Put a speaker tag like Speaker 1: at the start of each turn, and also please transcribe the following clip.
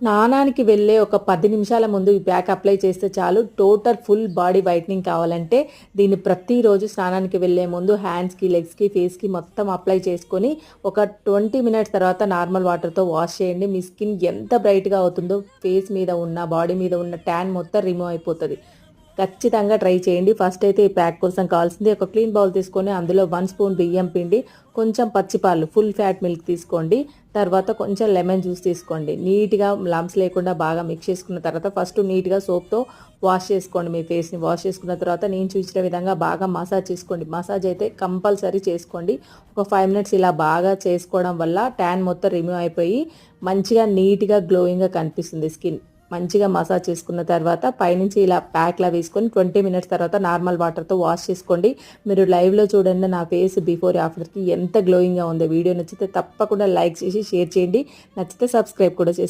Speaker 1: స్నానానికి వెళ్ళే ఒక 10 నిమిషాల ముందు ఈ ప్యాక్ అప్లై చేస్తే చాలు. టోటల్ ఫుల్ బాడీ వైట్నింగ్ కావాలంటే దీన్ని ప్రతిరోజు స్నానానికి వెళ్ళే ముందు హ్యాండ్స్‌కి, లెగ్స్‌కి, ఫేస్‌కి మొత్తం అప్లై చేసుకొని ఒక 20 మినిట్స్ తర్వాత నార్మల్ వాటర్‌తో వాష్ చేయండి. మీ స్కిన్ ఎంత బ్రైట్‌గా అవుతుందో ఫేస్ మీద ఉన్న, బాడీ మీద ఉన్న ట్యాన్ మొత్తం రిమూవ్ అయిపోతది. ఖచ్చితంగా ట్రై చేయండి. ఫస్ట్ అయితే ఈ ప్యాక్ కోసం కావాల్సింది ఒక క్లీన్ బౌల్ తీసుకొని అందులో 1 స్పూన్ బియ్యం పిండి, కొంచెం పచ్చిపాలు, ఫుల్ ఫ్యాట్ మిల్క్ తీసుకోండి. తర్వాత కొంచెం లెమన్ జ్యూస్ తీసుకోండి. నీట్‌గా లంప్స్ లేకుండా బాగా మిక్స్ చేసుకున్న తర్వాత ఫస్ట్ నీట్‌గా సోప్‌తో వాష్ చేసుకోండి మీ ఫేస్‌ని. వాష్ చేసుకున్న తర్వాత నేను చూపించిన విధంగా బాగా మసాజ్ చేసుకోండి. మసాజ్ అయితే కంపల్సరీ చేసుకోండి. ఒక 5 మినిట్స్ ఇలా బాగా చేసుకోవడం వల్ల ట్యాన్ మొత్తం రిమూవ్ అయిపోయి మంచిగా నీట్‌గా గ్లోయింగ్‌గా కనిపిస్తుంది స్కిన్. మంచిగా మసాజ్ చేసుకున్న తర్వాత పైనుంచి ఇలా ప్యాక్‌లా వేసుకొని 20 మినిట్స్ తర్వాత నార్మల్ వాటర్‌తో వాష్ చేసుకోండి. మీరు లైవ్‌లో చూడండి నా ఫేస్ బిఫోర్ ఆఫ్టర్‌కి ఎంత గ్లోయింగ్‌గా ఉందో. వీడియో నచ్చితే తప్పకుండా లైక్ చేసి షేర్ చేయండి. నచ్చితే సబ్స్క్రైబ్ కూడా